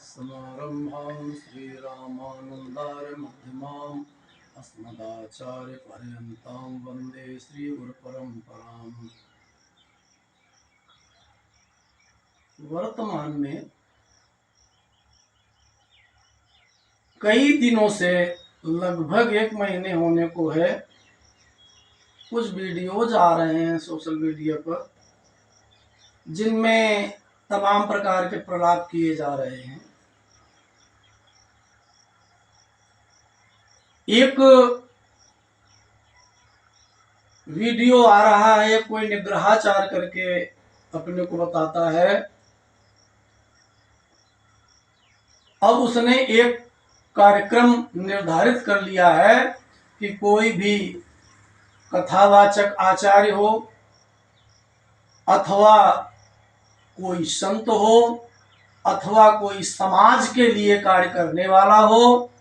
समारंभां श्रीरामानन्दारमध्यमाम् अस्मदाचार्यपर्यन्तां वन्दे श्रीगुरुपरम्पराम्। वर्तमान में कई दिनों से लगभग 1 महीने होने को है कुछ वीडियोज आ रहे हैं सोशल मीडिया पर, जिनमें तमाम प्रकार के प्रलाप किए जा रहे हैं। एक वीडियो आ रहा है, कोई निग्रहाचार करके अपने को बताता है। अब उसने एक कार्यक्रम निर्धारित कर लिया है कि कोई भी कथावाचक आचार्य हो अथवा कोई संत हो अथवा कोई समाज के लिए कार्य करने वाला हो,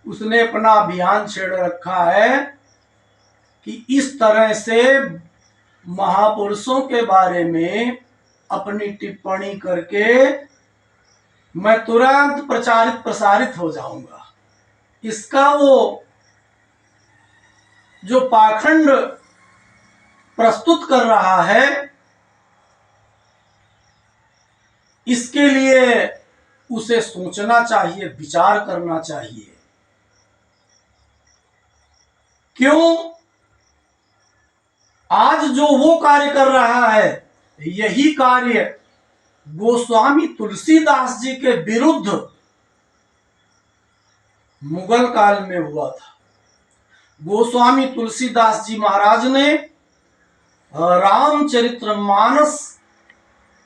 उसने अपना अभियान छेड़ रखा है कि इस तरह से महापुरुषों के बारे में अपनी टिप्पणी करके मैं तुरंत प्रसारित हो जाऊंगा। इसका वो जो पाखंड प्रस्तुत कर रहा है, इसके लिए उसे सोचना चाहिए, विचार करना चाहिए। क्यों आज जो वो कार्य कर रहा है, यही कार्य गोस्वामी तुलसीदास जी के विरुद्ध मुगल काल में हुआ था। गोस्वामी तुलसीदास जी महाराज ने रामचरितमानस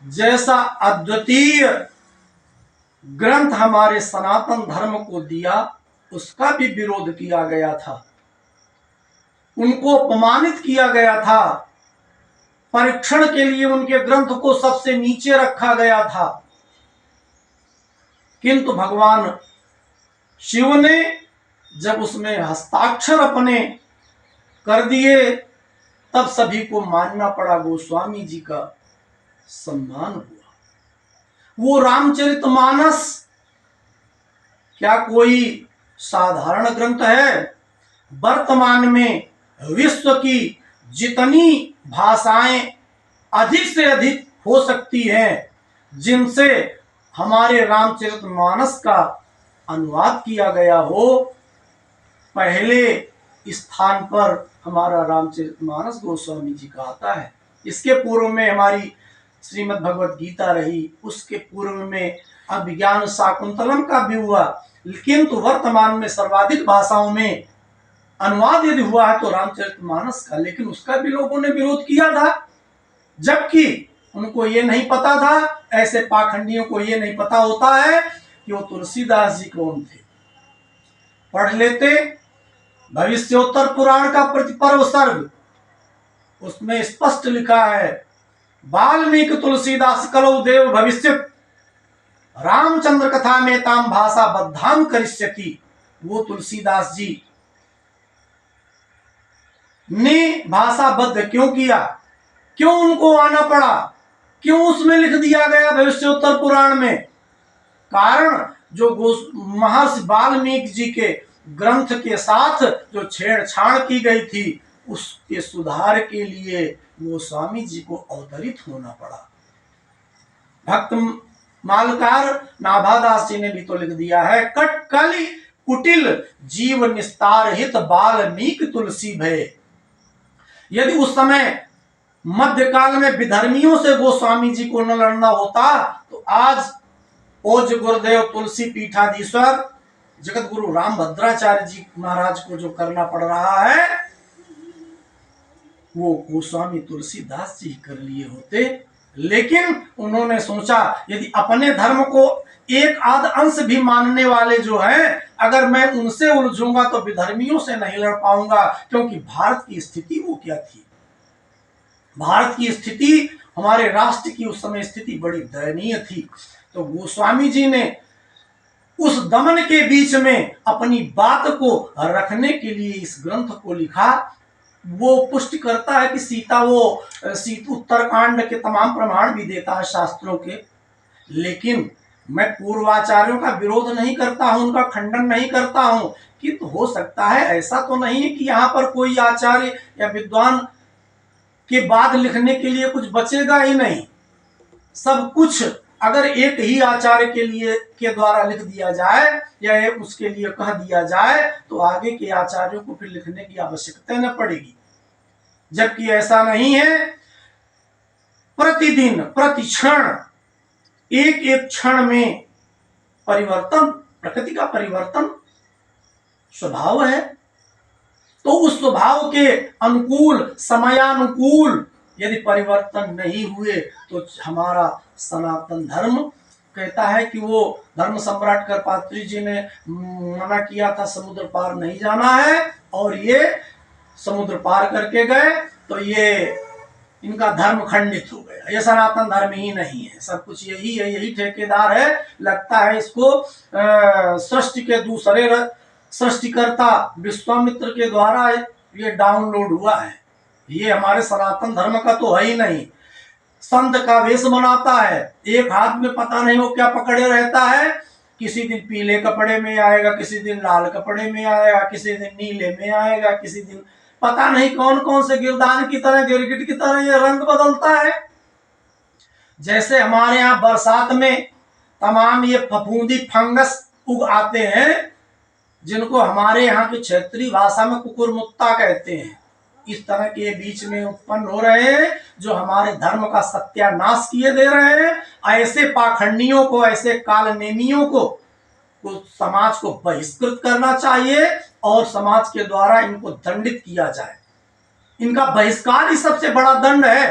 जैसा अद्वितीय ग्रंथ हमारे सनातन धर्म को दिया, उसका भी विरोध किया गया था, उनको अपमानित किया गया था, परीक्षण के लिए उनके ग्रंथ को सबसे नीचे रखा गया था। किंतु भगवान शिव ने जब उसमें हस्ताक्षर अपने कर दिए, तब सभी को मानना पड़ा, गोस्वामी जी का सम्मान हुआ। वो रामचरितमानस क्या कोई साधारण ग्रंथ है? वर्तमान में विश्व की जितनी भाषाएं अधिक से अधिक हो सकती हैं, जिनसे हमारे रामचरितमानस का अनुवाद किया गया हो, पहले स्थान पर हमारा रामचरितमानस गोस्वामी जी का आता है। इसके पूर्व में हमारी श्रीमद् भगवत गीता रही, उसके पूर्व में अभिज्ञान शाकुंतलम का भी हुआ, किंतु वर्तमान में सर्वाधिक भाषाओं में अनुवाद यदि हुआ है तो रामचरितमानस का। लेकिन उसका भी लोगों ने विरोध किया था, जबकि उनको ये नहीं पता था, ऐसे पाखंडियों को ये नहीं पता होता है कि वो तुलसीदास जी कौन थे। पढ़ लेते भविष्योत्तर पुराण का प्रतिपर्व सर्ग, उसमें स्पष्ट लिखा है, वाल्मीकि तुलसीदास कलौ देव भविष्यत् रामचंद्र कथा में ताम भाषा बद्धाम करिष्यति। वो तुलसीदास जी ने भाषाबद्ध क्यों किया, क्यों उनको आना पड़ा, क्यों उसमें लिख दिया गया भविष्योत्तर पुराण में? कारण जो महर्षि वाल्मीकि जी के ग्रंथ के साथ जो छेड़छाड़ की गई थी, उसके सुधार के लिए गोस्वामी जी को अवतरित होना पड़ा। भक्त मालकार नाभादास जी ने भी तो लिख दिया है, कटकली कुटिल जीव निस्तार हित वाल्मीकि तुलसी भय। यदि उस समय मध्यकाल में विधर्मियों से गोस्वामी जी को न लड़ना होता, तो आज पूज्य गुरुदेव तुलसी पीठाधीश्वर जगत गुरु रामभद्राचार्य जी महाराज को जो करना पड़ रहा है, वो गोस्वामी तुलसीदास जी कर लिए होते। लेकिन उन्होंने सोचा, यदि अपने धर्म को एक आध अंश भी मानने वाले जो हैं, अगर मैं उनसे उलझूंगा तो विधर्मियों से नहीं लड़ पाऊंगा। क्योंकि भारत की स्थिति वो क्या थी, भारत की स्थिति, हमारे राष्ट्र की उस समय स्थिति बड़ी दयनीय थी। तो गोस्वामी जी ने उस दमन के बीच में अपनी बात को रखने के लिए इस ग्रंथ को लिखा। वो पुष्टि करता है कि सीता उत्तरकांड के तमाम प्रमाण भी देता है शास्त्रों के, लेकिन मैं पूर्वाचार्यों का विरोध नहीं करता हूं, उनका खंडन नहीं करता हूं, किंतु हो सकता है ऐसा तो नहीं है कि यहाँ पर कोई आचार्य या विद्वान के बाद लिखने के लिए कुछ बचेगा ही नहीं। सब कुछ अगर एक ही आचार्य के लिए के द्वारा लिख दिया जाए या एक उसके लिए कह दिया जाए तो आगे के आचार्यों को फिर लिखने की आवश्यकता न पड़ेगी, जबकि ऐसा नहीं है। प्रतिदिन प्रति क्षण एक एक क्षण में परिवर्तन, प्रकृति का परिवर्तन स्वभाव है। तो उस स्वभाव के अनुकूल, समयानुकूल यदि परिवर्तन नहीं हुए तो हमारा सनातन धर्म कहता है कि वो धर्म सम्राट करपात्री जी ने मना किया था समुद्र पार नहीं जाना है, और ये समुद्र पार करके गए तो ये इनका धर्म खंडित हो गया। ये सनातन धर्म ही नहीं है, सब कुछ यही है, यही ठेकेदार है। लगता है इसको सृष्टि के दूसरे सृष्टिकर्ता विश्वामित्र के द्वारा ये डाउनलोड हुआ है। ये हमारे सनातन धर्म का तो है ही नहीं। संत का वेश बनाता है, एक हाथ में पता नहीं वो क्या पकड़े रहता है, किसी दिन पीले कपड़े में आएगा, किसी दिन लाल कपड़े में आएगा, किसी दिन नीले में आएगा, किसी दिन पता नहीं कौन कौन से गिरदान की तरह, गिरगिट की तरह ये रंग बदलता है। जैसे हमारे यहाँ बरसात में तमाम ये फफूंदी फंगस उग आते हैं, जिनको हमारे यहाँ की क्षेत्रीय भाषा में कुकुरमुत्ता कहते हैं, इस तरह के बीच में उत्पन्न हो रहे हैं जो हमारे धर्म का सत्यानाश किए दे रहे हैं। ऐसे पाखंडियों को, ऐसे कालनेमियों को समाज को बहिष्कृत करना चाहिए और समाज के द्वारा इनको दंडित किया जाए। इनका बहिष्कार ही सबसे बड़ा दंड है।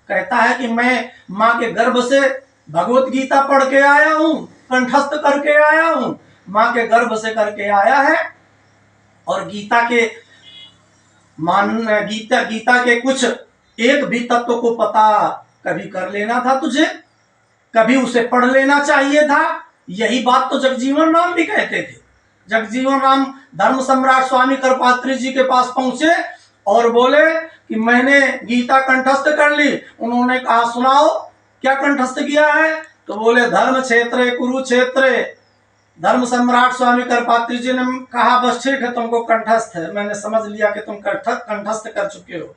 कहता है कि मैं माँ के गर्भ से भगवत गीता पढ़ के आया हूं, कंठस्थ करके आया हूं, माँ के गर्भ से करके आया है, और गीता के कुछ एक भी तत्व को पता कभी कर लेना था तुझे, कभी उसे पढ़ लेना चाहिए था। यही बात तो जगजीवन राम भी कहते थे। जगजीवन राम धर्म सम्राट स्वामी करपात्री जी के पास पहुंचे और बोले कि मैंने गीता कंठस्थ कर ली। उन्होंने कहा सुनाओ क्या कंठस्थ किया है? तो बोले धर्म क्षेत्र कुरुक्षेत्र। धर्म सम्राट स्वामी करपात्री जी ने कहा बस ठीक है, तुमको कंठस्थ है, मैंने समझ लिया कि तुम कंठस्थ कर चुके हो।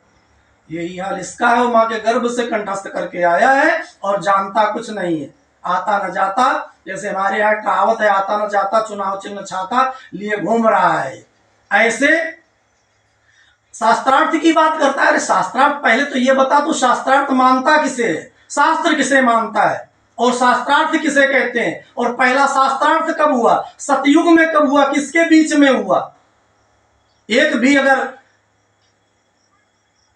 यही हाल इसका है, माँ के गर्भ से कंठस्थ करके आया है और जानता कुछ नहीं है, आता न जाता। जैसे हमारे यहाँ कहावत है, आता न जाता चुनाव चिन्ह छाता लिए घूम रहा है। ऐसे शास्त्रार्थ की बात करता है। अरे शास्त्रार्थ पहले तो ये बता, तू शास्त्रार्थ मानता किसे है? शास्त्र किसे मानता है और शास्त्रार्थ किसे कहते हैं? और पहला शास्त्रार्थ कब हुआ? सतयुग में कब हुआ? किसके बीच में हुआ? एक भी अगर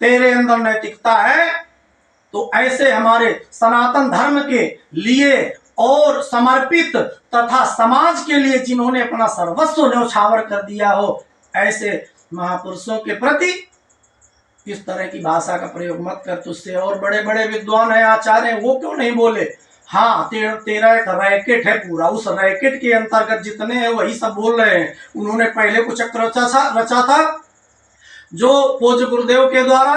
तेरे अंदर नैतिकता है तो ऐसे हमारे सनातन धर्म के लिए और समर्पित तथा समाज के लिए जिन्होंने अपना सर्वस्व न्यौछावर कर दिया हो, ऐसे महापुरुषों के प्रति इस तरह की भाषा का प्रयोग मत कर। तुझसे और बड़े बड़े विद्वान है, आचार्य है, वो क्यों नहीं बोले? हाँ, तेरा एक रैकेट है पूरा, उस रैकेट के अंतर्गत जितने हैं वही सब बोल रहे हैं। उन्होंने पहले कुछ चक्र रचा था जो पूज्य गुरुदेव के द्वारा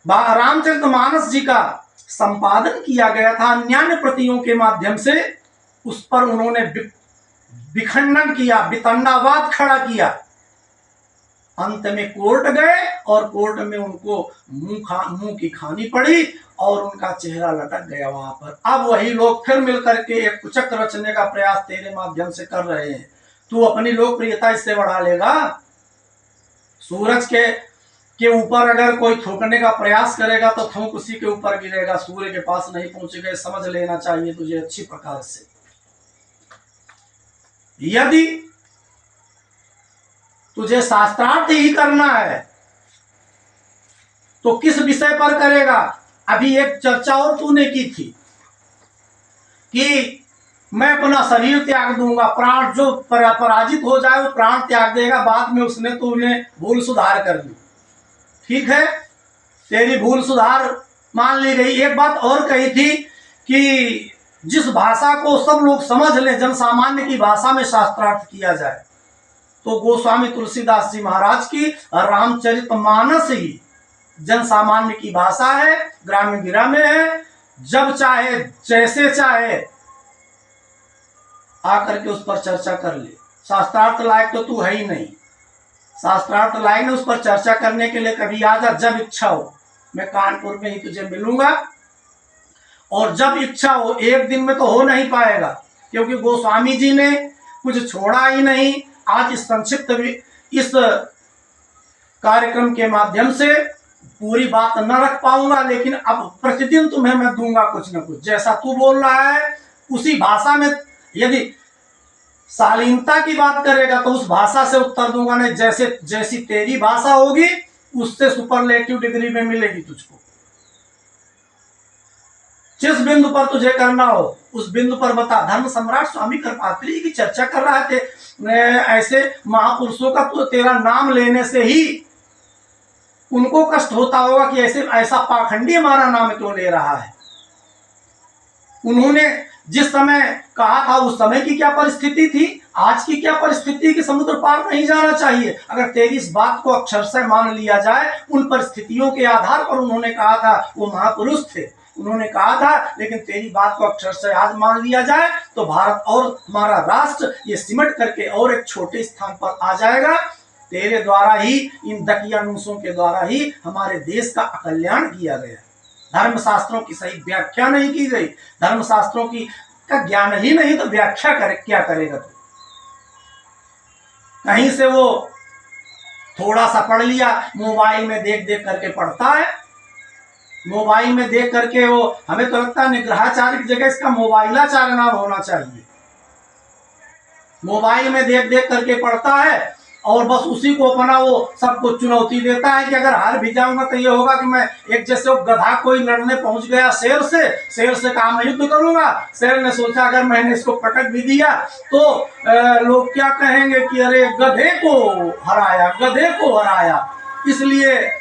रामचरितमानस जी का संपादन किया गया था, अन्यान्य प्रतियों के माध्यम से उस पर उन्होंने विखंडन किया, वितंडावाद खड़ा किया। अंत में कोर्ट गए और कोर्ट में उनको मुंह की खानी पड़ी और उनका चेहरा लटक गया वहां पर। अब वही लोग फिर मिलकर के एक कुचक्र रचने का प्रयास तेरे माध्यम से कर रहे हैं। तू अपनी लोकप्रियता इससे बढ़ा लेगा? सूरज के ऊपर अगर कोई थूकने का प्रयास करेगा तो थूक उसी के ऊपर गिरेगा, सूर्य के पास नहीं पहुंचेगा। समझ लेना चाहिए तुझे अच्छी प्रकार से। यदि तुझे शास्त्रार्थ ही करना है तो किस विषय पर करेगा? अभी एक चर्चा और तूने की थी कि मैं अपना शरीर त्याग दूंगा, प्राण जो पराजित हो जाए वो प्राण त्याग देगा। बाद में उसने तो उन्हें भूल सुधार कर ली। ठीक है, तेरी भूल सुधार मान ली गई। एक बात और कही थी कि जिस भाषा को सब लोग समझ लें, जन सामान्य की भाषा में शास्त्रार्थ किया जाए, तो गोस्वामी तुलसीदास जी महाराज की रामचरितमानस ही जन सामान्य की भाषा है, ग्रामीण गिरा में है। जब चाहे जैसे चाहे आकर के उस पर चर्चा कर ले। शास्त्रार्थ लायक तो तू है ही नहीं, शास्त्रार्थ लायक ने उस पर चर्चा करने के लिए कभी आ जा, जब इच्छा हो। मैं कानपुर में ही तुझे मिलूंगा, और जब इच्छा हो, एक दिन में तो हो नहीं पाएगा, क्योंकि गोस्वामी जी ने कुछ छोड़ा ही नहीं। आज इस संक्षिप्त इस कार्यक्रम के माध्यम से पूरी बात न रख पाऊंगा, लेकिन अब प्रतिदिन तुम्हें मैं दूंगा कुछ न कुछ। जैसा तू बोल रहा है उसी भाषा में, यदि शालीनता की बात करेगा तो उस भाषा से उत्तर दूंगा, नहीं जैसे जैसी तेरी भाषा होगी उससे सुपरलेटिव डिग्री में मिलेगी तुझको। जिस बिंदु पर तुझे करना हो उस बिंदु पर बता। धर्म सम्राट स्वामी कृपात्री की चर्चा कर रहा थे, ऐसे महापुरुषों का तो तेरा नाम लेने से ही उनको कष्ट होता होगा कि ऐसे ऐसा पाखंडी हमारा नाम क्यों ले रहा है। उन्होंने जिस समय कहा था उस समय की क्या परिस्थिति थी, आज की क्या परिस्थिति कि समुद्र पार नहीं जाना चाहिए। अगर तेरी इस बात को अक्षरशः मान लिया जाए, उन परिस्थितियों के आधार पर उन्होंने कहा था, वो महापुरुष थे, उन्होंने कहा था, लेकिन तेरी बात को अक्षरशः आज मान लिया जाए तो भारत और हमारा राष्ट्र ये सिमट करके और एक छोटे स्थान पर आ जाएगा। तेरे द्वारा ही, इन दकियानूसों के द्वारा ही हमारे देश का कल्याण किया गया। धर्मशास्त्रों की सही व्याख्या नहीं की गई, धर्मशास्त्रों की का ज्ञान ही नहीं तो व्याख्या क्या करेगा तू। कहीं से वो थोड़ा सा पढ़ लिया, मोबाइल में देख देख करके पढ़ता है, मोबाइल में देख करके वो, हमें तो लगता है निग्रहाचार्य की जगह इसका मोबाइलाचार्य नाम होना चाहिए। मोबाइल में देख देख करके पढ़ता है और बस उसी को अपना वो सबको चुनौती देता है कि अगर हार भी जाऊंगा तो ये होगा कि मैं एक जैसे गधा कोई लड़ने पहुंच गया शेर से कहा मैं युद्ध करूंगा। शेर ने सोचा अगर मैंने इसको पटक भी दिया तो लोग क्या कहेंगे कि अरे गधे को हराया। इसलिए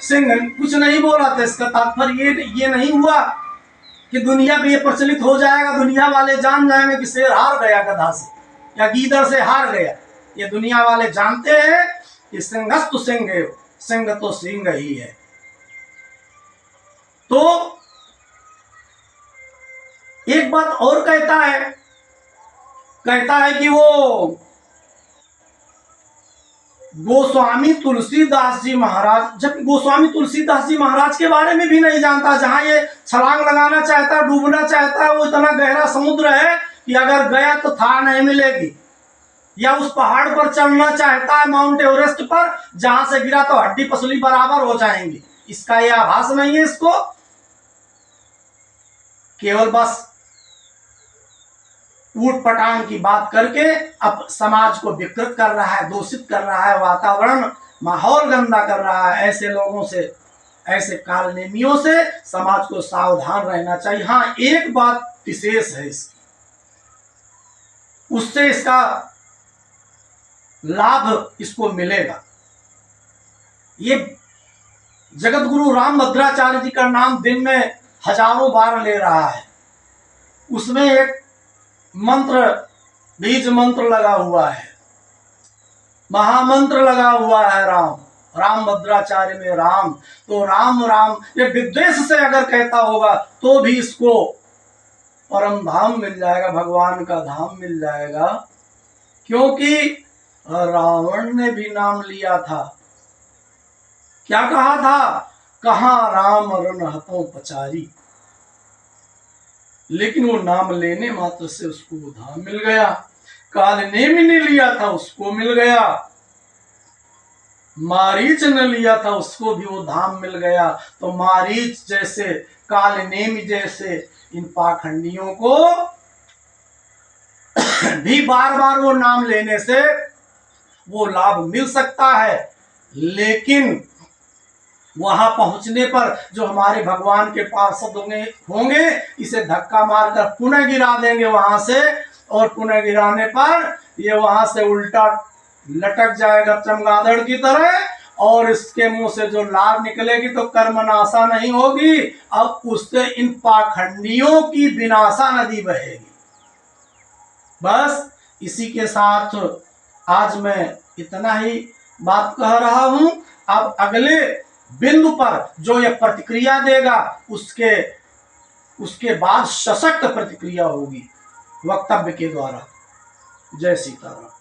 सिंह कुछ नहीं बोला था। इसका तात्पर्य ये नहीं हुआ कि दुनिया में ये प्रचलित हो जाएगा, दुनिया वाले जान जाएंगे कि शेर हार गया गधा से या गीदड़ से हार गया। ये दुनिया वाले जानते हैं कि सिंहस्तु सिंह है, सिंह तो सिंह ही है। तो एक बात और कहता है कि वो गोस्वामी तुलसीदास जी महाराज, जब गोस्वामी तुलसीदास जी महाराज के बारे में भी नहीं जानता। जहां ये छलांग लगाना चाहता है, डूबना चाहता है, वो इतना गहरा समुद्र है कि अगर गया तो था नहीं मिलेगी। या उस पहाड़ पर चढ़ना चाहता है, माउंट एवरेस्ट पर, जहां से गिरा तो हड्डी पसली बराबर हो जाएंगी। इसका यह आभास नहीं है इसको, केवल बस ऊट पटांग की बात करके अब समाज को विकृत कर रहा है, दूषित कर रहा है, वातावरण माहौल गंदा कर रहा है। ऐसे लोगों से, ऐसे कालनेमियों से समाज को सावधान रहना चाहिए। हाँ, एक बात विशेष है इसकी, उससे इसका लाभ इसको मिलेगा। ये जगत गुरु रामभद्राचार्य जी का नाम दिन में हजारों बार ले रहा है। उसमें एक मंत्र, बीज मंत्र लगा हुआ है, महामंत्र लगा हुआ है, राम भद्राचार्य में राम। तो राम राम ये विद्वेष से अगर कहता होगा तो भी इसको परम धाम मिल जाएगा, भगवान का धाम मिल जाएगा। क्योंकि रावण ने भी नाम लिया था, क्या कहा था, कहाँ राम रन हतों पचारी, लेकिन वो नाम लेने मात्र से उसको वो धाम मिल गया। काल नेमि ने लिया था उसको मिल गया, मारीच ने लिया था उसको भी वो धाम मिल गया। तो मारीच जैसे, काल नेमि जैसे इन पाखंडियों को भी बार बार वो नाम लेने से वो लाभ मिल सकता है, लेकिन वहां पहुंचने पर जो हमारे भगवान के पार्षद होंगे इसे धक्का मारकर पुनः गिरा देंगे वहां से, और पुनः गिराने पर ये वहां से उल्टा लटक जाएगा चमगादड़ की तरह, और इसके मुंह से जो लार निकलेगी तो कर्मनाशा नहीं होगी, अब उससे इन पाखंडियों की विनाशा नदी बहेगी। बस इसी के साथ आज मैं इतना ही बात कह रहा हूं। अब अगले बिंदु पर जो ये प्रतिक्रिया देगा उसके उसके बाद सशक्त प्रतिक्रिया होगी वक्तव्य के द्वारा। जय सीताराम।